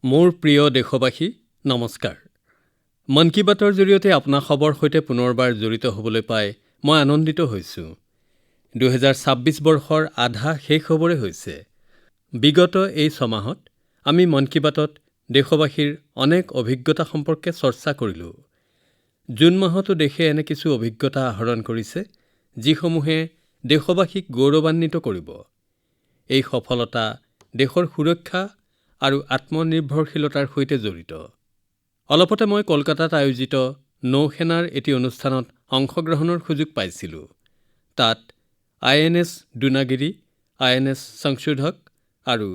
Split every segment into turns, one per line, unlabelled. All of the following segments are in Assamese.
মোৰ প্ৰিয় দেশবাসী নমস্কাৰ। মন কী বাতৰ জৰিয়তে আপোনাসৱৰ সৈতে পুনৰবাৰ জড়িত হ'বলৈ পাই মই আনন্দিত হৈছোঁ। ২০২৬ বৰ্ষৰ আধা শেষ হ'বৰে হৈছে। বিগত এই ছমাহত আমি মন কী বাতত দেশবাসীৰ অনেক অভিজ্ঞতা সম্পৰ্কে চৰ্চা কৰিলোঁ। জুন মাহতো দেশে এনে কিছু অভিজ্ঞতা আহৰণ কৰিছে যিসমূহে দেশবাসীক গৌৰৱান্বিত কৰিব। এই সফলতা দেশৰ সুৰক্ষা আৰু আত্মনিৰ্ভৰশীলতাৰ সৈতে জড়িত। অলপতে মই কলকাতাত আয়োজিত নৌসেনাৰ এটি অনুষ্ঠানত অংশগ্ৰহণৰ সুযোগ পাইছিলোঁ। তাত INS দুনাগিৰি, INS সংশোধক আৰু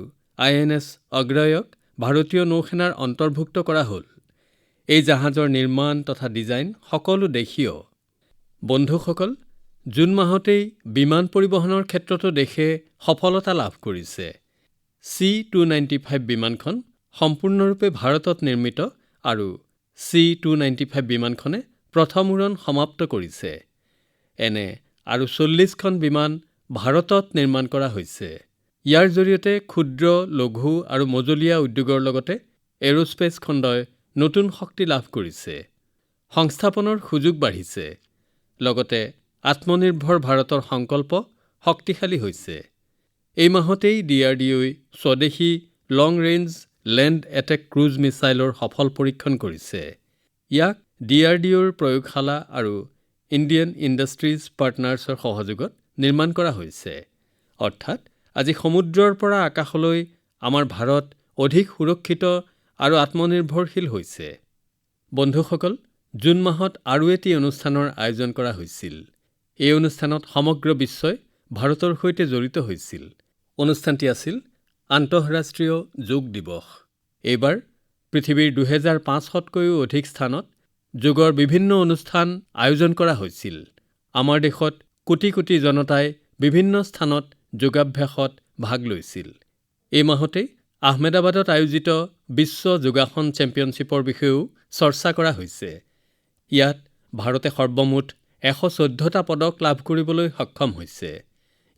INS অগ্ৰয়ক ভাৰতীয় নৌসেনাৰ অন্তৰ্ভুক্ত কৰা হ'ল। এই জাহাজৰ নিৰ্মাণ তথা ডিজাইন সকলো দেশীয়। বন্ধুসকল, জুন মাহতেই বিমান পৰিবহণৰ ক্ষেত্ৰতো দেশে সফলতা লাভ কৰিছে। C-295 বিমানখন সম্পূৰ্ণৰূপে ভাৰতত নিৰ্মিত আৰু C-295 বিমানখনে প্ৰথম উৰণ সমাপ্ত কৰিছে। এনে আৰু 40খন বিমান ভাৰতত নিৰ্মাণ কৰা হৈছে। ইয়াৰ জৰিয়তে ক্ষুদ্ৰ, লঘু আৰু মজলীয়া উদ্যোগৰ লগতে এৰোস্পেচ খণ্ডই নতুন শক্তি লাভ কৰিছে। সংস্থাপনৰ সুযোগ বাঢ়িছে। লগতে আত্মনিৰ্ভৰ ভাৰতৰ সংকল্প শক্তিশালী হৈছে। এই মাহতেই DRDOই স্বদেশী লং ৰেঞ্জ লেণ্ড এটেক ক্ৰুজ মিছাইলৰ সফল পৰীক্ষণ কৰিছে। ইয়াক DRDOৰ প্ৰয়োগশালা আৰু ইণ্ডিয়ান ইণ্ডাষ্ট্ৰিজ পাৰ্টনাৰ্ছৰ সহযোগত নিৰ্মাণ কৰা হৈছে। অৰ্থাৎ আজি সমুদ্ৰৰ পৰা আকাশলৈ আমাৰ ভাৰত অধিক সুৰক্ষিত আৰু আত্মনিৰ্ভৰশীল হৈছে। বন্ধুসকল, জুন মাহত আৰু এটি অনুষ্ঠানৰ আয়োজন কৰা হৈছিল। এই অনুষ্ঠানত সমগ্ৰ বিশ্বই ভাৰতৰ সৈতে জড়িত হৈছিল। অনুষ্ঠানটি আছিল আন্তঃৰাষ্ট্ৰীয় যোগ দিৱস। এইবাৰ পৃথিৱীৰ 2500তকৈও অধিক স্থানত যোগৰ বিভিন্ন অনুষ্ঠান আয়োজন কৰা হৈছিল। আমাৰ দেশত কোটি কোটি জনতাই বিভিন্ন স্থানত যোগাভ্যাসত ভাগ লৈছিল। এই মাহতেই আহমেদাবাদত আয়োজিত বিশ্ব যোগাসন চেম্পিয়নশ্বিপৰ বিষয়েও চৰ্চা কৰা হৈছে। ইয়াত ভাৰতে সৰ্বমুঠ 114টা পদক লাভ কৰিবলৈ সক্ষম হৈছে।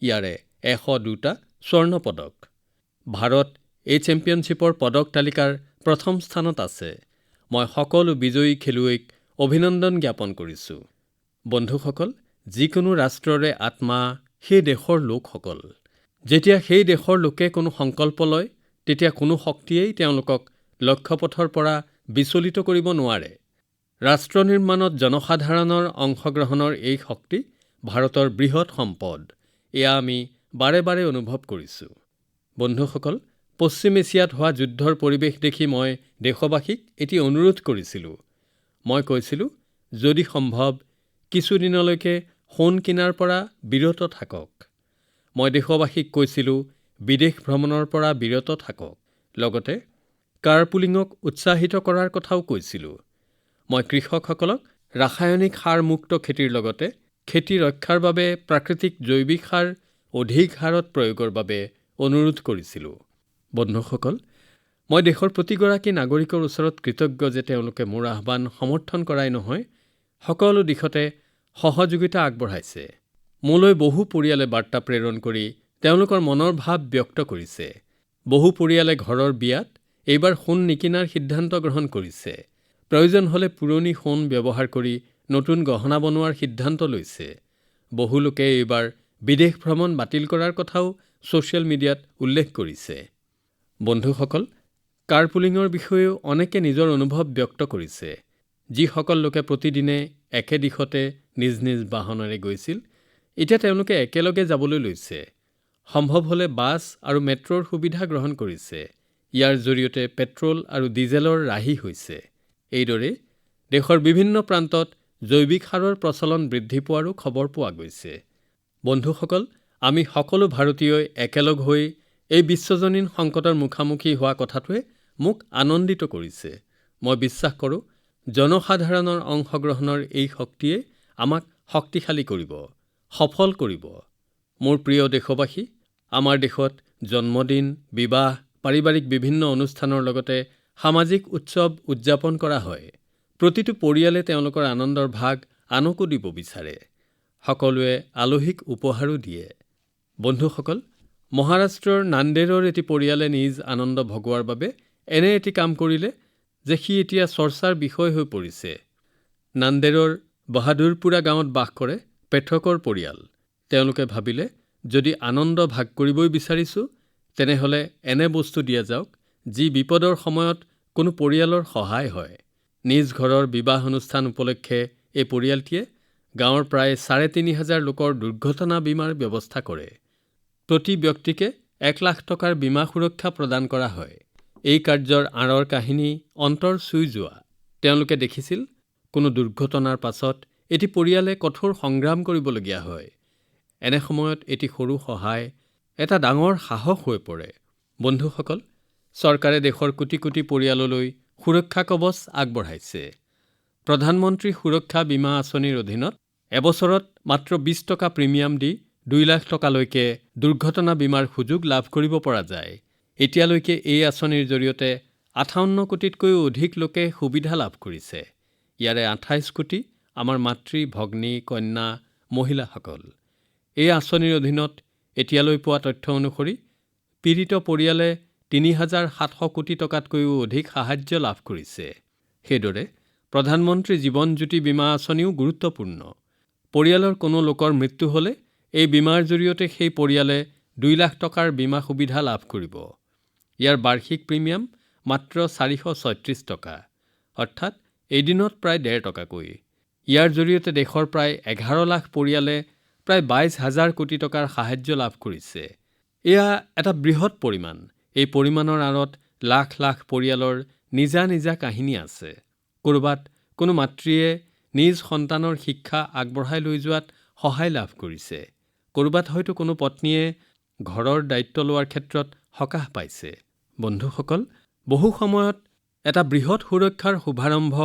ইয়াৰে 102টা স্বৰ্ণ পদক। ভাৰত এই চেম্পিয়নশ্বিপৰ পদক তালিকাৰ প্ৰথম স্থানত আছে। মই সকলো বিজয়ী খেলুৱৈক অভিনন্দন জ্ঞাপন কৰিছোঁ। বন্ধুসকল, যিকোনো ৰাষ্ট্ৰৰে আত্মা সেই দেশৰ লোকসকল। যেতিয়া সেই দেশৰ লোকে কোনো সংকল্প লয়, তেতিয়া কোনো শক্তিয়েই তেওঁলোকক লক্ষ্যপথৰ পৰা বিচলিত কৰিব নোৱাৰে। ৰাষ্ট্ৰ নিৰ্মাণত জনসাধাৰণৰ অংশগ্ৰহণৰ এই শক্তি ভাৰতৰ বৃহৎ সম্পদ। এয়া আমি বাৰে বাৰে অনুভৱ কৰিছোঁ। বন্ধুসকল, পশ্চিম এছিয়াত হোৱা যুদ্ধৰ পৰিৱেশ দেখি মই দেশবাসীক এটি অনুৰোধ কৰিছিলোঁ। মই কৈছিলোঁ, যদি সম্ভৱ কিছুদিনলৈকে সোণ কিনাৰ পৰা বিৰত থাকক। মই দেশবাসীক কৈছিলোঁ, বিদেশ ভ্ৰমণৰ পৰা বিৰত থাকক। লগতে কাৰপুলিঙক উৎসাহিত কৰাৰ কথাও কৈছিলোঁ। মই কৃষকসকলক ৰাসায়নিক সাৰ মুক্ত খেতিৰ লগতে খেতি ৰক্ষাৰ বাবে প্ৰাকৃতিক জৈৱিক সাৰ অধিক হাৰত প্ৰয়োগৰ বাবে অনুৰোধ কৰিছিলোঁ। বন্ধুসকল, মই দেশৰ প্ৰতিগৰাকী নাগৰিকৰ ওচৰত কৃতজ্ঞ যে তেওঁলোকে মোৰ আহ্বান সমৰ্থন কৰাই নহয়, সকলো দিশতে সহযোগিতা আগবঢ়াইছে। মোলৈ বহু পৰিয়ালে বাৰ্তা প্ৰেৰণ কৰি তেওঁলোকৰ মনৰ ভাৱ ব্যক্ত কৰিছে। বহু পৰিয়ালে ঘৰৰ বিয়াত এইবাৰ সোণ নিকিনাৰ সিদ্ধান্ত গ্ৰহণ কৰিছে। প্ৰয়োজন হ'লে পুৰণি সোণ ব্যৱহাৰ কৰি নতুন গহনা বনোৱাৰ সিদ্ধান্ত লৈছে। বহু লোকে এইবাৰ বিদেশ ভ্ৰমণ বাতিল কৰাৰ কথাও ছ'চিয়েল মিডিয়াত উল্লেখ কৰিছে। বন্ধুসকল, কাৰপুলিঙৰ বিষয়েও অনেকে নিজৰ অনুভৱ ব্যক্ত কৰিছে। যিসকল লোকে প্ৰতিদিনে একে দিশতে নিজ নিজ বাহনেৰে গৈছিল, এতিয়া তেওঁলোকে একেলগে যাবলৈ লৈছে। সম্ভৱ হ'লে বাছ আৰু মেট্ৰ'ৰ সুবিধা গ্ৰহণ কৰিছে। ইয়াৰ জৰিয়তে পেট্ৰল আৰু ডিজেলৰ ৰাহি হৈছে। এইদৰে দেশৰ বিভিন্ন প্ৰান্তত জৈৱিক সাৰৰ প্ৰচলন বৃদ্ধি পোৱাৰো খবৰ পোৱা গৈছে। বন্ধুসকল, আমি সকলো ভাৰতীয়ই একেলগ হৈ এই বিশ্বজনীন সংকটৰ মুখামুখি হোৱা কথাটোৱে মোক আনন্দিত কৰিছে। মই বিশ্বাস কৰোঁ, জনসাধাৰণৰ অংশগ্ৰহণৰ এই শক্তিয়ে আমাক শক্তিশালী কৰিব, সফল কৰিব। মোৰ প্ৰিয় দেশবাসী, আমাৰ দেশত জন্মদিন, বিবাহ, পাৰিবাৰিক বিভিন্ন অনুষ্ঠানৰ লগতে সামাজিক উৎসৱ উদযাপন কৰা হয়। প্ৰতিটো পৰিয়ালে তেওঁলোকৰ আনন্দৰ ভাগ আনকো দিব বিচাৰে। সকলোৱে আলহীক উপহাৰো দিয়ে। বন্ধুসকল, মহাৰাষ্ট্ৰৰ নাণ্ডেড়ৰ এটি পৰিয়ালে নিজ আনন্দ ভগোৱাৰ বাবে এনে এটি কাম কৰিলে যে সি এতিয়া চৰ্চাৰ বিষয় হৈ পৰিছে। নান্দেৰৰ বাহাদুৰপুৰা গাঁৱত বাস কৰে পেথকৰ পৰিয়াল। তেওঁলোকে ভাবিলে যদি আনন্দ ভাগ কৰিবই বিচাৰিছো তেনেহলে এনে বস্তু দিয়া যাওক যি বিপদৰ সময়ত কোনো পৰিয়ালৰ সহায় হয়। নিজ ঘৰৰ বিবাহ অনুষ্ঠান উপলক্ষে এই পৰিয়ালটিয়ে গাঁৱৰ প্ৰায় ৩,৫০০ লোকৰ দুৰ্ঘটনা বীমাৰ ব্যৱস্থা কৰে। প্ৰতি ব্যক্তিকে ১ লাখ টকাৰ বীমা সুৰক্ষা প্ৰদান কৰা হয়। এই কাৰ্যৰ আঁৰৰ কাহিনী অন্তৰ চুই যোৱা। তেওঁলোকে দেখিছিল কোনো দুৰ্ঘটনাৰ পাছত এটি পৰিয়ালে কঠোৰ সংগ্ৰাম কৰিবলগীয়া হয়। এনে সময়ত এটি সৰু সহায় এটা ডাঙৰ সাহস হৈ পৰে। বন্ধুসকল, চৰকাৰে দেশৰ কোটি কোটি পৰিয়াললৈ সুৰক্ষা কৱচ আগবঢ়াইছে। প্ৰধানমন্ত্ৰী সুৰক্ষা বীমা আঁচনিৰ অধীনত এবছৰত মাত্ৰ ২০ টকা প্ৰিমিয়াম দি ২ লাখ টকালৈকে দুৰ্ঘটনা বীমাৰ সুযোগ লাভ কৰিব পৰা যায়। এতিয়ালৈকে এই আঁচনিৰ জৰিয়তে ৫৮ কোটিতকৈও অধিক লোকে সুবিধা লাভ কৰিছে। ইয়াৰে ২৮ কোটি আমাৰ মাতৃ, ভগ্নী, কন্যা, মহিলাসকল। এই আঁচনিৰ অধীনত এতিয়ালৈ পোৱা তথ্য অনুসৰি পীড়িত পৰিয়ালে ৩,৭০০ কোটি টকাতকৈও অধিক সাহায্য লাভ কৰিছে। সেইদৰে প্ৰধানমন্ত্ৰী জীৱন জ্যোতি বীমা আঁচনিও গুৰুত্বপূৰ্ণ। পৰিয়ালৰ কোনো লোকৰ মৃত্যু হ'লে এই বীমাৰ জৰিয়তে সেই পৰিয়ালে ২ লাখ টকাৰ বীমা সুবিধা লাভ কৰিব। ইয়াৰ বাৰ্ষিক প্ৰিমিয়াম মাত্ৰ ৪৩৬ টকা, অৰ্থাৎ এদিনত প্ৰায় ১.৫ টকাকৈ। ইয়াৰ জৰিয়তে দেশৰ প্ৰায় ১১ লাখ পৰিয়ালে প্ৰায় ২২,০০০ কোটি টকাৰ সাহায্য লাভ কৰিছে। এয়া এটা বৃহৎ পৰিমাণ। এই পৰিমাণৰ আঁৰত লাখ লাখ পৰিয়ালৰ নিজা নিজা কাহিনী আছে। ক'ৰবাত কোনো মাতৃয়ে নিজ সন্তানৰ শিক্ষা আগবঢ়াই লৈ যোৱাত সহায় লাভ কৰিছে। ক'ৰবাত হয়তো কোনো পত্নীয়ে ঘৰৰ দায়িত্ব লোৱাৰ ক্ষেত্ৰত সকাহ পাইছে। বন্ধুসকল, বহু সময়ত এটা বৃহৎ সুৰক্ষাৰ শুভাৰম্ভ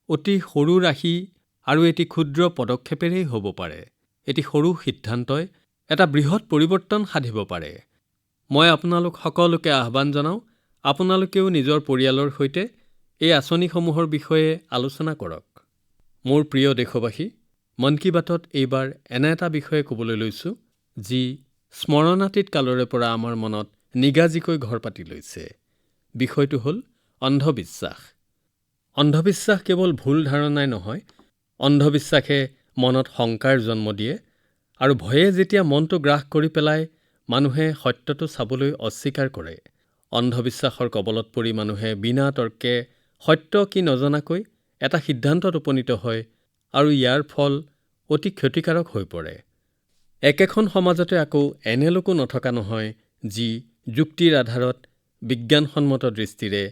অতি সৰু ৰাশি আৰু এটি ক্ষুদ্ৰ পদক্ষেপেৰেই হ'ব পাৰে। এটি সৰু সিদ্ধান্তই এটা বৃহৎ পৰিৱৰ্তন সাধিব পাৰে। মই আপোনালোক সকলোকে আহ্বান জনাওঁ, আপোনালোকেও নিজৰ পৰিয়ালৰ সৈতে এই আঁচনিসমূহৰ বিষয়ে আলোচনা কৰক। মোৰ প্ৰিয় দেশবাসী, মন কী বাতত এইবাৰ এনে এটা বিষয়ে ক'বলৈ লৈছোঁ যি স্মৰণাতীত কালৰে পৰা আমাৰ মনত নিগাজিকৈ ঘৰ পাতি লৈছে। বিষয়টো হ'ল অন্ধবিশ্বাস। অন্ধবিশ্বাস কেৱল ভুল ধাৰণাই নহয়, অন্ধবিশ্বাসে মনত শংকাৰ জন্ম দিয়ে আৰু ভয়ে যেতিয়া মনটো গ্ৰাস কৰি পেলায়, মানুহে সত্যটো চাবলৈ অস্বীকাৰ কৰে। অন্ধবিশ্বাসৰ কবলত পৰি মানুহে বিনা তৰ্কে সত্য কি নজনাকৈ এটা সিদ্ধান্তত উপনীত হয় আৰু ইয়াৰ ফল অতি ক্ষতিকাৰক হৈ পৰে। একেখন সমাজতে আকৌ এনে লোকো নথকা নহয় যি যুক্তিৰ আধাৰত বিজ্ঞানসন্মত দৃষ্টিৰে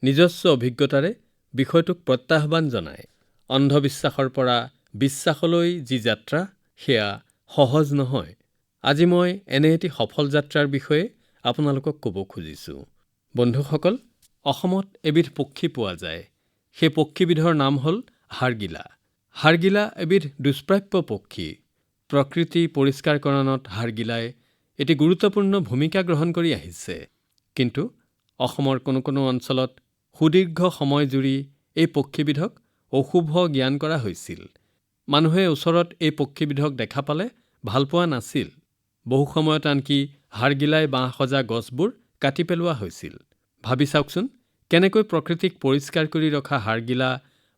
নিজস্ব অভিজ্ঞতাৰে বিষয়টোক প্ৰত্যাহ্বান জনায়। অন্ধবিশ্বাসৰ পৰা বিশ্বাসলৈ যি যাত্ৰা, সেয়া সহজ নহয়। আজি মই এনে এটি সফল যাত্ৰাৰ বিষয়ে আপোনালোকক ক'ব খুজিছোঁ। বন্ধুসকল, অসমত এবিধ পক্ষী পোৱা যায়। সেই পক্ষীবিধৰ নাম হ'ল হাড়গিলা। হাড়গিলা এবিধ দুষ্প্ৰাপ্য পক্ষী। প্ৰকৃতি পৰিষ্কাৰকৰণত হাড়গিলাই এটি গুৰুত্বপূৰ্ণ ভূমিকা গ্ৰহণ কৰি আহিছে। কিন্তু অসমৰ কোনো কোনো অঞ্চলত সুদীৰ্ঘ সময় জুৰি এই পক্ষীবিধক অশুভ জ্ঞান কৰা হৈছিল। মানুহে ওচৰত এই পক্ষীবিধক দেখা পালে ভাল পোৱা নাছিল। বহু সময়ত আনকি হাড়গিলাই বাঁহ সজা গছবোৰ কাটি পেলোৱা হৈছিল। ভাবি চাওকচোন, কেনেকৈ প্ৰকৃতিক পৰিষ্কাৰ কৰি ৰখা হাড়গিলা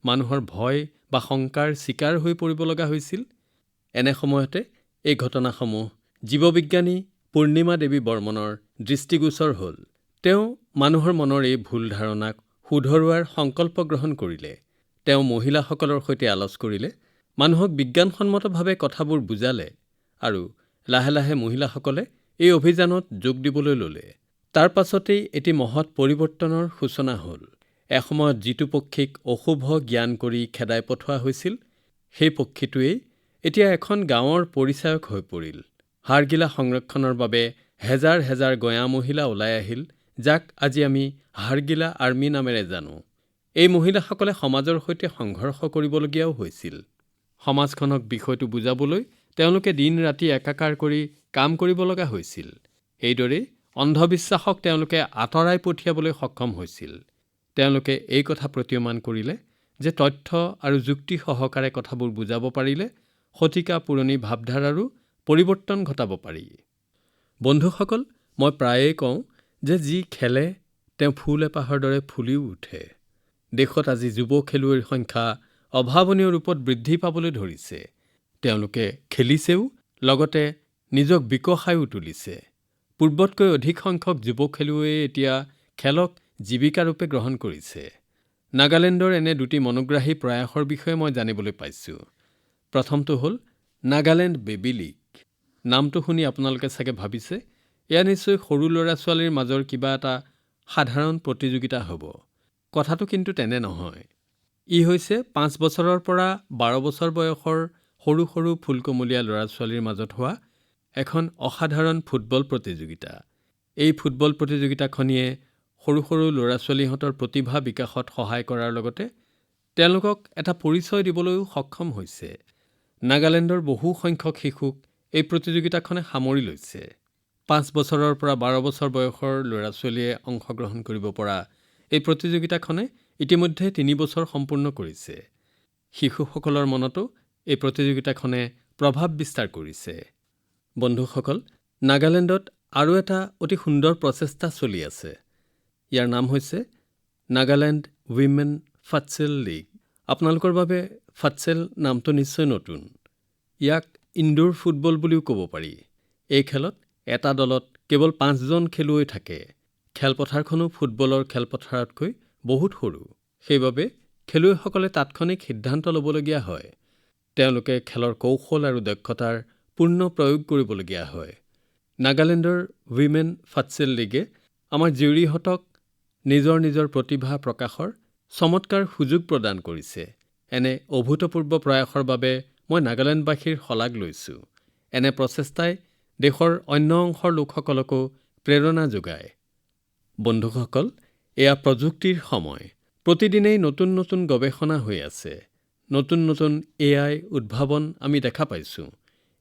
মানুহৰ ভয় বা শংকাৰ চিকাৰ হৈ পৰিব লগা হৈছিল। এনে সময়তে এই ঘটনাসমূহ জীৱবিজ্ঞানী পূৰ্ণিমা দেৱী বৰ্মনৰ দৃষ্টিগোচৰ হ'ল। তেওঁ মানুহৰ মনৰ এই ভুল ধাৰণাক শুধৰোৱাৰ সংকল্প গ্ৰহণ কৰিলে। তেওঁ মহিলাসকলৰ সৈতে আলোচ কৰিলে, মানুহক বিজ্ঞানসন্মতভাৱে কথাবোৰ বুজালে আৰু লাহে লাহে মহিলাসকলে এই অভিযানত যোগ দিবলৈ ল'লে। তাৰ পাছতেই এটি মহৎ পৰিৱৰ্তনৰ সূচনা হ'ল। এসময়ত যিটো পক্ষীক অশুভ জ্ঞান কৰি খেদাই পঠোৱা হৈছিল, সেই পক্ষীটোৱেই এতিয়া এখন গাঁৱৰ পৰিচায়ক হৈ পৰিল। হাড়গিলা সংৰক্ষণৰ বাবে হেজাৰ হেজাৰ গঞা মহিলা ওলাই আহিল, যাক আজি আমি হাড়গিলা আৰ্মি নামেৰে জানো। এই মহিলাসকলে সমাজৰ সৈতে সংঘৰ্ষ কৰিবলগীয়াও হৈছিল। সমাজখনক বিষয়টো বুজাবলৈ তেওঁলোকে দিন ৰাতি একাকাৰ কৰি কাম কৰিব লগা হৈছিল। এইদৰে অন্ধবিশ্বাসক তেওঁলোকে আঁতৰাই পঠিয়াবলৈ সক্ষম হৈছিল। তেওঁলোকে এই কথা প্ৰতীয়মান কৰিলে যে তথ্য আৰু যুক্তি সহকাৰে কথাবোৰ বুজাব পাৰিলে শতিকা পুৰণি ভাৱধাৰাৰো পৰিৱৰ্তন ঘটাব পাৰি। বন্ধুসকল, মই প্ৰায়েই কওঁ যে যি খেলে, তেওঁ ফুল এপাহৰ দৰে ফুলিও উঠে। দেশত আজি যুৱ খেলুৱৈৰ সংখ্যা অভাৱনীয় ৰূপত বৃদ্ধি পাবলৈ ধৰিছে। তেওঁলোকে খেলিছেও, লগতে নিজক বিকশায়ো তুলিছে। পূৰ্বতকৈ অধিক সংখ্যক যুৱ খেলুৱৈয়ে এতিয়া খেলক জীৱিকাৰূপে গ্ৰহণ কৰিছে। নাগালেণ্ডৰ এনে দুটি মনোগ্ৰাহী প্ৰয়াসৰ বিষয়ে মই জানিবলৈ পাইছোঁ। প্ৰথমটো হ'ল নাগালেণ্ড বেবী লীগ। নামটো শুনি আপোনালোকে চাগে ভাবিছে এয়া নিশ্চয় সৰু ল'ৰা-ছোৱালীৰ মাজৰ কিবা এটা সাধাৰণ প্ৰতিযোগিতা হ'ব। কথাটো কিন্তু তেনে নহয়। ই হৈছে 5 বছৰৰ পৰা 12 বছৰ বয়সৰ সৰু সৰু ফুলকমলীয়া ল'ৰা-ছোৱালীৰ মাজত হোৱা এখন অসাধাৰণ ফুটবল প্ৰতিযোগিতা। এই ফুটবল প্ৰতিযোগিতাখনিয়ে সৰু সৰু ল'ৰা-ছোৱালীহঁতৰ প্ৰতিভা বিকাশত সহায় কৰাৰ লগতে তেওঁলোকক এটা পৰিচয় দিবলৈও সক্ষম হৈছে। নাগালেণ্ডৰ বহু সংখ্যক শিশুক এই প্ৰতিযোগিতাখনে সামৰি লৈছে। 5 বছৰৰ পৰা 12 বছৰ বয়সৰ ল'ৰা-ছোৱালীয়ে অংশগ্ৰহণ কৰিব পৰা এই প্ৰতিযোগিতাখনে ইতিমধ্যে 3 বছৰ সম্পূৰ্ণ কৰিছে। শিশুসকলৰ মনতো এই প্ৰতিযোগিতাখনে প্ৰভাৱ বিস্তাৰ কৰিছে। বন্ধুসকল, নাগালেণ্ডত আৰু এটা অতি সুন্দৰ প্ৰচেষ্টা চলি আছে। ইয়াৰ নাম হৈছে নাগালেণ্ড উইমেন ফাটছেল লীগ। আপোনালোকৰ বাবে ফাটছেল নামটো নিশ্চয় নতুন। ইয়াক ইনডোৰ ফুটবল বুলিও ক'ব পাৰি। এই খেলত এটা দলত কেৱল 5জন খেলুৱৈ থাকে। খেলপথাৰখনো ফুটবলৰ খেলপথাৰতকৈ বহুত সৰু। সেইবাবে খেলুৱৈসকলে তাৎক্ষণিক সিদ্ধান্ত ল'বলগীয়া হয়। তেওঁলোকে খেলৰ কৌশল আৰু দক্ষতাৰ পূৰ্ণ প্ৰয়োগ কৰিবলগীয়া হয়। নাগালেণ্ডৰ উইমেন ফাটছেল লীগে আমাৰ জীয়ৰীহঁতক নিজৰ নিজৰ প্ৰতিভা প্ৰকাশৰ চমৎকাৰ সুযোগ প্ৰদান কৰিছে। এনে অভূতপূৰ্ব প্ৰয়াসৰ বাবে মই নাগালেণ্ডবাসীৰ শলাগ লৈছোঁ। এনে প্ৰচেষ্টাই দেশৰ অন্য অংশৰ লোকসকলকো প্ৰেৰণা যোগায়। বন্ধুসকল, এয়া প্ৰযুক্তিৰ সময়। প্ৰতিদিনেই নতুন নতুন গৱেষণা হৈ আছে। নতুন নতুন AI উদ্ভাৱন আমি দেখা পাইছোঁ।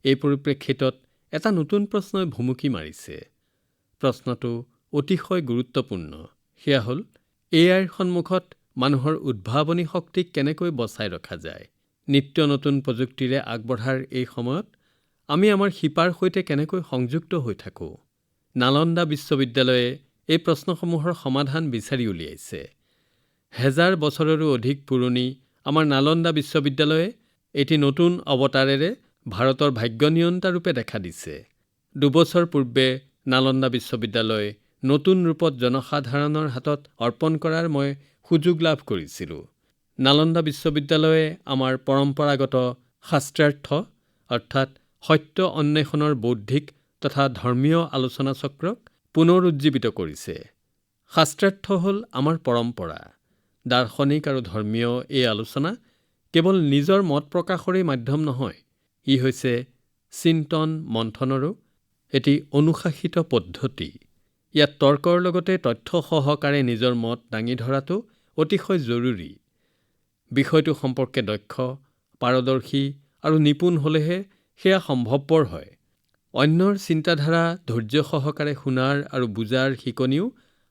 এই পৰিপ্ৰেক্ষিতত এটা নতুন প্ৰশ্নই ভুমুকি মাৰিছে। প্ৰশ্নটো অতিশয় গুৰুত্বপূৰ্ণ। সেয়া হ'ল AIৰ সন্মুখত মানুহৰ উদ্ভাৱনী শক্তিক কেনেকৈ বচাই ৰখা যায়। নিত্য নতুন প্ৰযুক্তিৰে আগবঢ়াৰ এই সময়ত আমি আমাৰ শিপাৰ সৈতে কেনেকৈ সংযুক্ত হৈ থাকোঁ। নালন্দা বিশ্ববিদ্যালয়ে এই প্ৰশ্নসমূহৰ সমাধান বিচাৰি উলিয়াইছে। হেজাৰ বছৰৰো অধিক পুৰণি আমাৰ নালন্দা বিশ্ববিদ্যালয়ে এটি নতুন অৱতাৰেৰে ভাৰতৰ ভাগ্য নিয়ন্তা ৰূপে দেখা দিছে। 2 বছৰ পূৰ্বে নালন্দা বিশ্ববিদ্যালয় নতুন ৰূপত জনসাধাৰণৰ হাতত অৰ্পণ কৰাৰ মই সুযোগ লাভ কৰিছিলোঁ। নালন্দা বিশ্ববিদ্যালয়ে আমাৰ পৰম্পৰাগত শাস্ত্ৰাৰ্থ অৰ্থাৎ সত্য অন্বেষণৰ বৌদ্ধিক তথা ধৰ্মীয় আলোচনা চক্ৰক পুনৰুজ্জীৱিত কৰিছে। শাস্ত্ৰাৰ্থ হ'ল আমাৰ পৰম্পৰা। দাৰ্শনিক আৰু ধৰ্মীয় এই আলোচনা কেৱল নিজৰ মত প্ৰকাশৰেই মাধ্যম নহয়, ই হৈছে চিন্তন মন্থনৰো এটি অনুশাসিত পদ্ধতি। ইয়াত তৰ্কৰ লগতে তথ্য সহকাৰে নিজৰ মত দাঙি ধৰাটো অতিশয় জৰুৰী। বিষয়টো সম্পৰ্কে দক্ষ, পাৰদৰ্শী আৰু নিপুণ হ'লেহে সেয়া সম্ভৱপৰ হয়। অন্যৰ চিন্তাধাৰা ধৈৰ্য সহকাৰে শুনাৰ আৰু বুজাৰ শিকনিও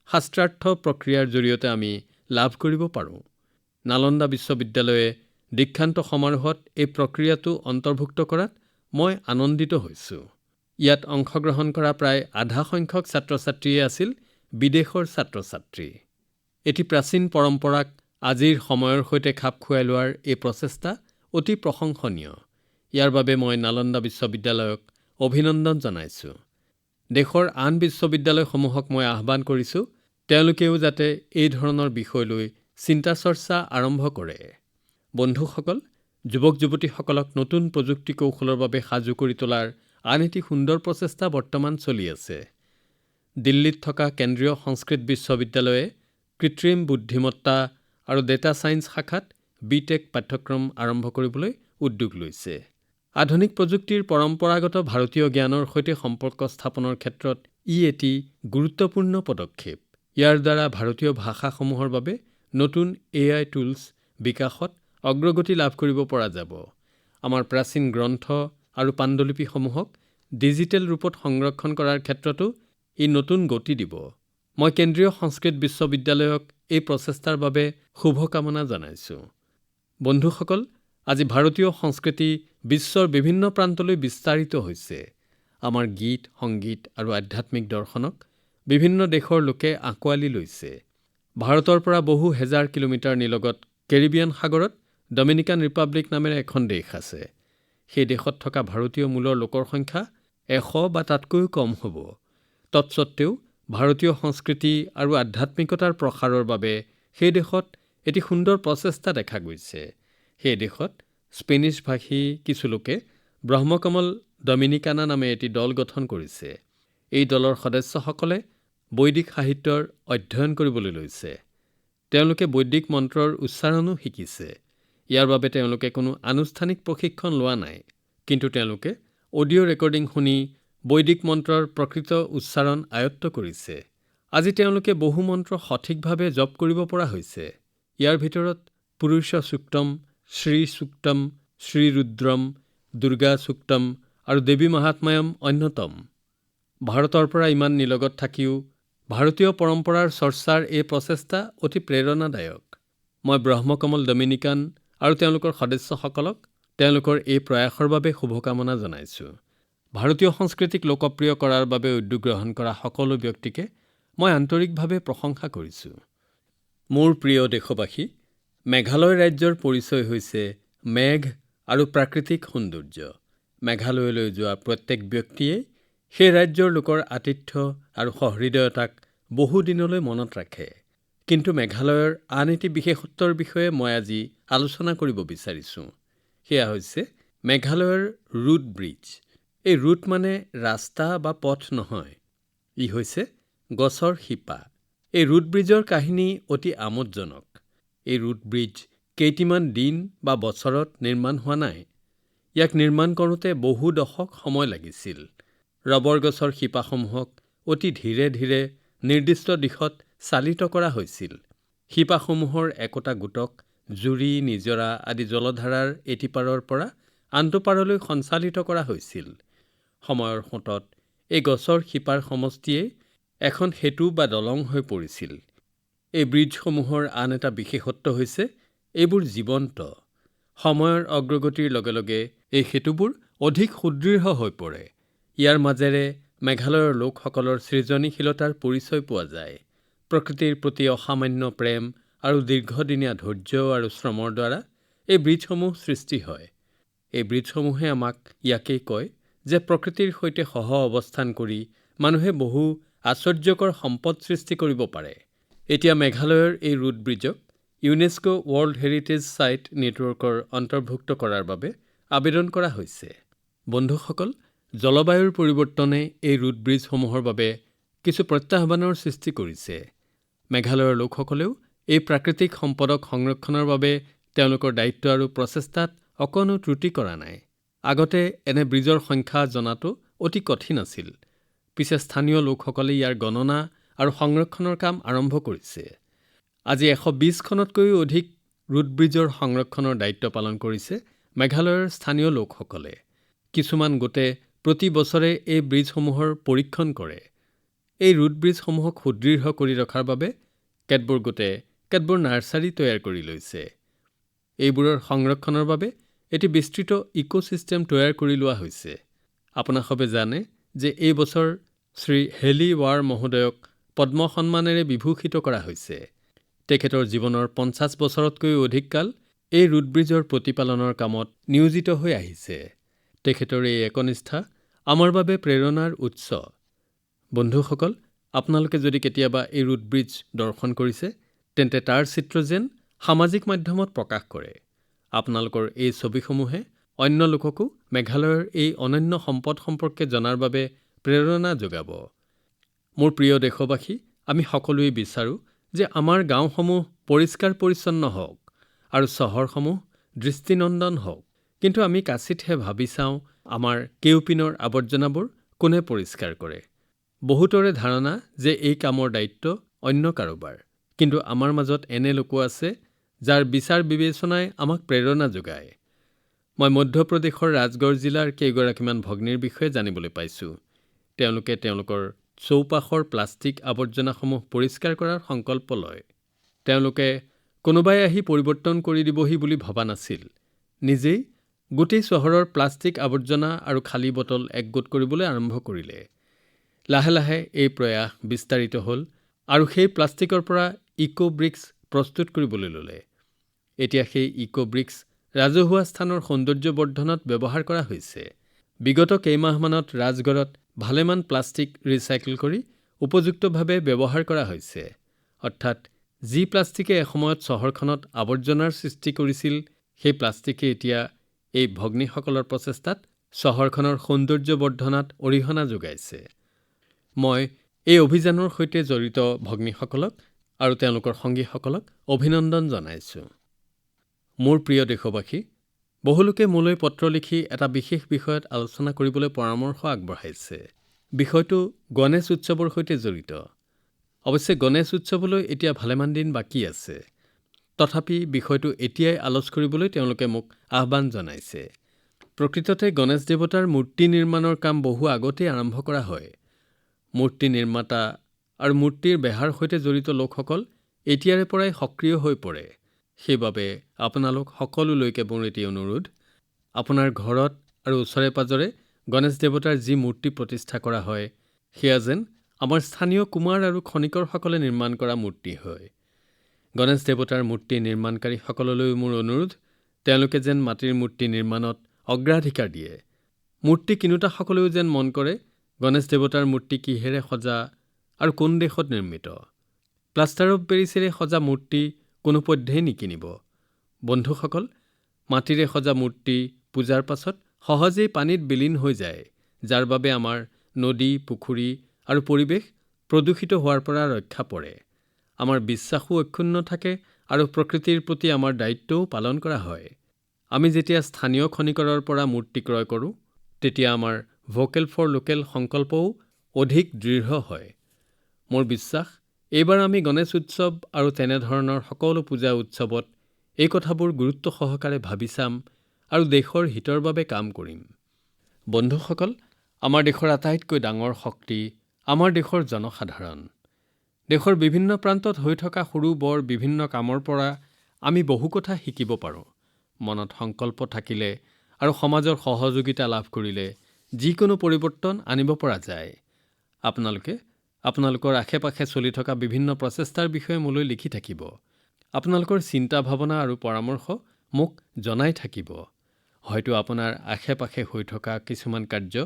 শাস্ত্ৰাৰ্থ প্ৰক্ৰিয়াৰ জৰিয়তে আমি লাভ কৰিব পাৰোঁ। নালন্দা বিশ্ববিদ্যালয়ে দীক্ষান্ত সমাৰোহত এই প্ৰক্ৰিয়াটো অন্তৰ্ভুক্ত কৰাত মই আনন্দিত হৈছোঁ। ইয়াত অংশগ্ৰহণ কৰা প্ৰায় আধা সংখ্যক ছাত্ৰ-ছাত্ৰীয়ে আছিল বিদেশৰ ছাত্ৰ-ছাত্ৰী। এটি প্ৰাচীন পৰম্পৰাক আজিৰ সময়ৰ সৈতে খাপ খুৱাই লোৱাৰ এই প্ৰচেষ্টা অতি প্ৰশংসনীয়। ইয়াৰ বাবে মই নালন্দা বিশ্ববিদ্যালয়ক অভিনন্দন জনাইছোঁ। দেশৰ আন বিশ্ববিদ্যালয়সমূহক মই আহ্বান কৰিছোঁ, তেওঁলোকেও যাতে এই ধৰণৰ বিষয় লৈ চিন্তা চৰ্চা আৰম্ভ কৰে। বন্ধুসকল, যুৱক-যুৱতীসকলক নতুন প্ৰযুক্তি কৌশলৰ বাবে সাজু কৰি তোলাৰ আন এটি সুন্দৰ প্ৰচেষ্টা বৰ্তমান চলি আছে। দিল্লীত থকা কেন্দ্ৰীয় সংস্কৃত বিশ্ববিদ্যালয়ে কৃত্ৰিম বুদ্ধিমত্তা আৰু ডেটা ছায়েন্স শাখাত BTech পাঠ্যক্ৰম আৰম্ভ কৰিবলৈ উদ্যোগ লৈছে। আধুনিক প্ৰযুক্তিৰ পৰম্পৰাগত ভাৰতীয় জ্ঞানৰ সৈতে সম্পৰ্ক স্থাপনৰ ক্ষেত্ৰত ই এটি গুৰুত্বপূৰ্ণ পদক্ষেপ। ইয়াৰ দ্বাৰা ভাৰতীয় ভাষাসমূহৰ বাবে নতুন AI টুলছ বিকাশত অগ্ৰগতি লাভ কৰিব পৰা যাব। আমাৰ প্ৰাচীন গ্ৰন্থ আৰু পাণ্ডুলিপিসমূহক ডিজিটেল ৰূপত সংৰক্ষণ কৰাৰ ক্ষেত্ৰতো ই নতুন গতি দিব। মই কেন্দ্ৰীয় সংস্কৃত বিশ্ববিদ্যালয়ক এই প্ৰচেষ্টাৰ বাবে শুভকামনা জনাইছোঁ। বন্ধুসকল, আজি ভাৰতীয় সংস্কৃতি বিশ্বৰ বিভিন্ন প্ৰান্তলৈ বিস্তাৰিত হৈছে। আমাৰ গীত, সংগীত আৰু আধ্যাত্মিক দৰ্শনক বিভিন্ন দেশৰ লোকে আঁকোৱালি লৈছে। ভাৰতৰ পৰা বহু হেজাৰ কিলোমিটাৰ নিলগত কেৰিবিয়ান সাগৰত ডমিনিকান ৰিপাব্লিক নামেৰে এখন দেশ আছে। সেই দেশত থকা ভাৰতীয় মূলৰ লোকৰ সংখ্যা 100 বা তাতকৈও কম হ'ব। তৎসত্ত্বেও ভাৰতীয় সংস্কৃতি আৰু আধ্যাত্মিকতাৰ প্ৰসাৰৰ বাবে সেই দেশত এটি সুন্দৰ প্ৰচেষ্টা দেখা গৈছে। সেই দেশত স্পেনিছ ভাষী কিছু লোকে ব্ৰহ্মকমল ডমিনিকানা নামে এটি দল গঠন কৰিছে। এই দলৰ সদস্যসকলে বৈদিক সাহিত্যৰ অধ্যয়ন কৰিবলৈ লৈছে। তেওঁলোকে বৈদিক মন্ত্ৰৰ উচ্চাৰণো শিকিছে। ইয়াৰ বাবে তেওঁলোকে কোনো আনুষ্ঠানিক প্ৰশিক্ষণ লোৱা নাই, কিন্তু তেওঁলোকে অডিঅ' ৰেকৰ্ডিং শুনি বৈদিক মন্ত্ৰৰ প্ৰকৃত উচ্চাৰণ আয়ত্ত কৰিছে। আজি তেওঁলোকে বহু মন্ত্ৰ সঠিকভাৱে জপ কৰিব পৰা হৈছে। ইয়াৰ ভিতৰত পুৰুষ সূক্তম, শ্ৰী সূক্তম, শ্ৰী ৰুদ্ৰম, দুৰ্গা সূক্তম আৰু দেৱী মাহাত্ম্যম অন্যতম। ভাৰতৰ পৰা ইমান নিলগত থাকিও ভাৰতীয় পৰম্পৰাৰ চৰ্চাৰ এই প্ৰচেষ্টা অতি প্ৰেৰণাদায়ক। মই ব্ৰহ্মকমল ডমিনিকান আৰু তেওঁলোকৰ সদস্যসকলক তেওঁলোকৰ এই প্ৰয়াসৰ বাবে শুভকামনা জনাইছোঁ। ভাৰতীয় সংস্কৃতিক লোকপ্ৰিয় কৰাৰ বাবে উদ্যোগ গ্ৰহণ কৰা সকলো ব্যক্তিকে মই আন্তৰিকভাৱে প্ৰশংসা কৰিছোঁ। মোৰ প্ৰিয় দেশবাসী, মেঘালয় ৰাজ্যৰ পৰিচয় হৈছে মেঘ আৰু প্ৰাকৃতিক সৌন্দৰ্য। মেঘালয়লৈ যোৱা প্ৰত্যেক ব্যক্তিয়ে সেই ৰাজ্যৰ লোকৰ আতিথ্য আৰু সহৃদয়তাক বহু দিনলৈ মনত ৰাখে। কিন্তু মেঘালয়ৰ আন এটি বিশেষত্বৰ বিষয়ে মই আজি আলোচনা কৰিব বিচাৰিছোঁ। সেয়া হৈছে মেঘালয়ৰ ৰুট ব্ৰিজ। এই ৰুট মানে ৰাস্তা বা পথ নহয়, ই হৈছে গছৰ শিপা। এই ৰুট ব্ৰিজৰ কাহিনী অতি আমোদজনক। এই ৰুট ব্ৰিজ কেইটিমান দিন বা বছৰত নিৰ্মাণ হোৱা নাই। ইয়াক নিৰ্মাণ কৰোঁতে বহু দশক সময় লাগিছিল। ৰবৰ গছৰ শিপাসমূহক অতি ধীৰে ধীৰে নিৰ্দিষ্ট দিশত চালিত কৰা হৈছিল। শিপাসমূহৰ একোটা গোটক জুৰি, নিজৰা আদি জলধাৰাৰ এটি পাৰৰ পৰা আনটো পাৰলৈ সঞ্চালিত কৰা হৈছিল। সময়ৰ সোঁতত এই গছৰ শিপাৰ সমষ্টিয়ে এখন সেতু বা দলং হৈ পৰিছিল। এই ব্ৰিজসমূহৰ আন এটা বিশেষত্ব হৈছে এইবোৰ জীৱন্ত। সময়ৰ অগ্ৰগতিৰ লগে লগে এই সেতুবোৰ অধিক সুদৃঢ় হৈ পৰে। ইয়াৰ মাজেৰে মেঘালয়ৰ লোকসকলৰ সৃজনীশীলতাৰ পৰিচয় পোৱা যায়। প্ৰকৃতিৰ প্ৰতি অসামান্য প্ৰেম আৰু দীৰ্ঘদিনীয়া ধৈৰ্য আৰু শ্ৰমৰ দ্বাৰা এই ব্ৰিজসমূহ সৃষ্টি হয়। এই ব্ৰিজসমূহে আমাক ইয়াকেই কয় যে প্ৰকৃতিৰ সৈতে সহ অৱস্থান কৰি মানুহে বহু আশ্চৰ্যকৰ সম্পদ সৃষ্টি কৰিব পাৰে। এতিয়া মেঘালয়ৰ এই ৰুট ব্ৰিজক ইউনেস্কো ৱৰ্ল্ড হেৰিটেজ ছাইট নেটৱৰ্কৰ অন্তৰ্ভুক্ত কৰাৰ বাবে আবেদন কৰা হৈছে। বন্ধুসকল, জলবায়ুৰ পৰিৱৰ্তনে এই ৰুট ব্ৰিজসমূহৰ বাবে কিছু প্ৰত্যাহ্বানৰ সৃষ্টি কৰিছে। মেঘালয়ৰ লোকসকলেও এই প্ৰাকৃতিক সম্পদক সংৰক্ষণৰ বাবে তেওঁলোকৰ দায়িত্ব আৰু প্ৰচেষ্টাত অকণো ত্ৰুটি কৰা নাই। আগতে এনে ব্ৰিজৰ সংখ্যা জনাটো অতি কঠিন আছিল। পিছে স্থানীয় লোকসকলে ইয়াৰ গণনা আৰু সংৰক্ষণৰ কাম আৰম্ভ কৰিছে। আজি 120খনতকৈও অধিক ৰুট ব্ৰিজৰ সংৰক্ষণৰ দায়িত্ব পালন কৰিছে মেঘালয়ৰ স্থানীয় লোকসকলে। কিছুমান গোটে প্ৰতি বছৰে এই ব্ৰিজসমূহৰ পৰীক্ষণ কৰে। এই ৰুট ব্ৰিজসমূহক সুদৃঢ় কৰি ৰখাৰ বাবে কেতবোৰ গোটে কেতবোৰ নাৰ্চাৰী তৈয়াৰ কৰি লৈছে। এইবোৰৰ সংৰক্ষণৰ বাবে এটি বিস্তৃত ইক'ছিষ্টেম তৈয়াৰ কৰি লোৱা হৈছে। আপোনাসবে জানে যে এই বছৰ শ্ৰী হেলি ৱাৰ মহোদয়ক পদ্ম সন্মানেৰে বিভূষিত কৰা হৈছে। তেখেতৰ জীৱনৰ 50 বছৰতকৈও অধিক কাল এই ৰুট ব্ৰিজৰ প্ৰতিপালনৰ কামত নিয়োজিত হৈ আহিছে। তেখেতৰ এই একনিষ্ঠা আমাৰ বাবে প্ৰেৰণাৰ উৎস। বন্ধুসকল, আপোনালোকে যদি কেতিয়াবা এই ৰুট ব্ৰিজ দৰ্শন কৰিছে, তেন্তে তাৰ চিত্ৰ যেন সামাজিক মাধ্যমত প্ৰকাশ কৰে। আপোনালোকৰ এই ছবিসমূহে অন্য লোককো মেঘালয়ৰ এই অনন্য সম্পদ সম্পৰ্কে জনাৰ বাবে প্ৰেৰণা যোগাব। মোৰ প্ৰিয় দেশবাসী, আমি সকলোৱে বিচাৰোঁ যে আমাৰ গাঁওসমূহ পৰিষ্কাৰ পৰিচ্ছন্ন হওক আৰু চহৰসমূহ দৃষ্টিনন্দন হওক। কিন্তু আমি কাচিতহে ভাবি চাওঁ, আমাৰ কেউপিনৰ আৱৰ্জনাবোৰ কোনে পৰিষ্কাৰ কৰে। বহুতৰে ধাৰণা যে এই কামৰ দায়িত্ব অন্য কাৰোবাৰ। কিন্তু আমাৰ মাজত এনে লোকো আছে যাৰ বিচাৰ বিবেচনাই আমাক প্ৰেৰণা যোগায়। মই মধ্যপ্ৰদেশৰ ৰাজগড় জিলাৰ কেইগৰাকীমান ভগ্নীৰ বিষয়ে জানিবলৈ পাইছোঁ। তেওঁলোকে তেওঁলোকৰ চৌপাশৰ প্লাষ্টিক আৱৰ্জনাসমূহ পৰিষ্কাৰ কৰাৰ সংকল্প লয়। তেওঁলোকে কোনোবাই আহি পৰিৱৰ্তন কৰি দিবহি বুলি ভবা নাছিল। নিজেই গোটেই চহৰৰ প্লাষ্টিক আৱৰ্জনা আৰু খালী বটল একগোট কৰিবলৈ আৰম্ভ কৰিলে। লাহে লাহে এই প্ৰয়াস বিস্তাৰিত হ'ল আৰু সেই প্লাষ্টিকৰ পৰা ইকো-ব্ৰিক্স প্ৰস্তুত কৰিবলৈ ল'লে। এতিয়া সেই ইকো-ব্ৰিক্স ৰাজহুৱা স্থানৰ সৌন্দৰ্য বৰ্ধনত ব্যৱহাৰ কৰা হৈছে। বিগত কেইমাহমানত ৰাজগড়ত ভালেমান প্লাষ্টিক ৰিচাইকেল কৰি উপযুক্তভাৱে ব্যৱহাৰ কৰা হৈছে। অৰ্থাৎ যি প্লাষ্টিকে এসময়ত চহৰখনত আৱৰ্জনাৰ সৃষ্টি কৰিছিল, সেই প্লাষ্টিকে এতিয়া এই ভগ্নীসকলৰ প্ৰচেষ্টাত চহৰখনৰ সৌন্দৰ্য বৰ্ধনাত অৰিহণা যোগাইছে। মই এই অভিযানৰ সৈতে জড়িত ভগ্নীসকলক আৰু তেওঁলোকৰ সংগীসকলক অভিনন্দন জনাইছোঁ। মোৰ প্ৰিয় দেশবাসী, বহুলোকে মোলৈ পত্ৰ লিখি এটা বিশেষ বিষয়ত আলোচনা কৰিবলৈ পৰামৰ্শ আগবঢ়াইছে। বিষয়টো গণেশ উৎসৱৰ সৈতে জড়িত। অৱশ্যে গণেশ উৎসৱলৈ এতিয়া ভালেমান দিন বাকী আছে। তথাপি বিষয়টো এতিয়াই আলোচ কৰিবলৈ তেওঁলোকে মোক আহ্বান জনাইছে। প্ৰকৃততে গণেশ দেৱতাৰ মূৰ্তি নিৰ্মাণৰ কাম বহু আগতেই আৰম্ভ কৰা হয়। মূৰ্তি নিৰ্মাতা আৰু মূৰ্তিৰ বেহাৰ সৈতে জড়িত লোকসকল এতিয়াৰে পৰাই সক্ৰিয় হৈ পৰে। সেইবাবে আপোনালোক সকলোলৈকে মোৰ এটি অনুৰোধ, আপোনাৰ ঘৰত আৰু ওচৰে-পাজৰে গণেশ দেৱতাৰ যি মূৰ্তি প্ৰতিষ্ঠা কৰা হয়, সেয়া যেন আমাৰ স্থানীয় কুমাৰ আৰু খনিকৰসকলে নিৰ্মাণ কৰা মূৰ্তি হয়। গণেশ দেৱতাৰ মূৰ্তি নিৰ্মাণকাৰীসকললৈও মোৰ অনুৰোধ, তেওঁলোকে যেন মাটিৰ মূৰ্তি নিৰ্মাণত অগ্ৰাধিকাৰ দিয়ে। মূৰ্তি কিনোতাসকলেও যেন মন কৰে গণেশ দেৱতাৰ মূৰ্তি কিহেৰে সজা আৰু কোন দেশত নিৰ্মিত। প্লাষ্টাৰ অৱ পেৰিছেৰে সজা মূৰ্তি কোনোপধ্যেই নিকিনিব। বন্ধুসকল, মাটিৰে সজা মূৰ্তি পূজাৰ পাছত সহজেই পানীত বিলীন হৈ যায়, যাৰ বাবে আমাৰ নদী, পুখুৰী আৰু পৰিৱেশ প্ৰদূষিত হোৱাৰ পৰা ৰক্ষা পৰে। আমাৰ বিশ্বাসো অক্ষুণ্ণ থাকে আৰু প্ৰকৃতিৰ প্ৰতি আমাৰ দায়িত্বও পালন কৰা হয়। আমি যেতিয়া স্থানীয় খনিকৰৰ পৰা মূৰ্তি ক্ৰয় কৰোঁ, তেতিয়া আমাৰ ভোকেল ফৰ লোকেল সংকল্পও অধিক দৃঢ় হয়। মোৰ বিশ্বাস, এইবাৰ আমি গণেশ উৎসৱ আৰু তেনেধৰণৰ সকলো পূজা উৎসৱত এই কথাবোৰ গুৰুত্ব সহকাৰে ভাবি চাম আৰু দেশৰ হিতৰ বাবে কাম কৰিম। বন্ধুসকল, আমাৰ দেশৰ আটাইতকৈ ডাঙৰ শক্তি আমাৰ দেশৰ জনসাধাৰণ। দেশৰ বিভিন্ন প্ৰান্তত হৈ থকা সৰু বৰ বিভিন্ন কামৰ পৰা আমি বহু কথা শিকিব পাৰোঁ। মনত সংকল্প থাকিলে আৰু সমাজৰ সহযোগিতা লাভ কৰিলে যিকোনো পৰিৱৰ্তন আনিব পৰা যায়। আপোনালোকে আপোনালোকৰ আশে-পাশে চলি থকা বিভিন্ন প্ৰচেষ্টাৰ বিষয়ে মোলৈ লিখি থাকিব। আপোনালোকৰ চিন্তা ভাৱনা আৰু পৰামৰ্শ মোক জনাই থাকিব। হয়তো আপোনাৰ আশে-পাশে হৈ থকা কিছুমান কাৰ্য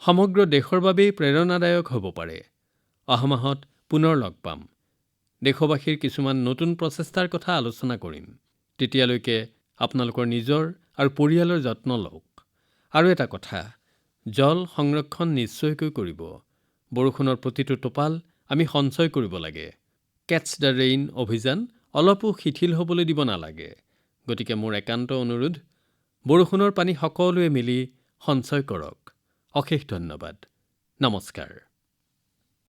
সমগ্ৰ দেশৰ বাবেই প্ৰেৰণাদায়ক হ'ব পাৰে। অহা মাহত পুনৰ লগ পাম। দেশবাসীৰ কিছুমান নতুন প্ৰচেষ্টাৰ কথা আলোচনা কৰিম। তেতিয়ালৈকে আপোনালোকৰ নিজৰ আৰু পৰিয়ালৰ যত্ন লওক। আৰু এটা কথা, জল সংৰক্ষণ নিশ্চয়কৈ কৰিব। বৰষুণৰ প্ৰতিটো টোপাল আমি সঞ্চয় কৰিব লাগে। কেটছ দ্য ৰেইন অভিযান অলপো শিথিল হ'বলৈ দিব নালাগে। গতিকে মোৰ একান্ত অনুৰোধ, বৰষুণৰ পানী সকলোৱে মিলি সঞ্চয় কৰক। অশেষ ধন্যবাদ। নমস্কাৰ।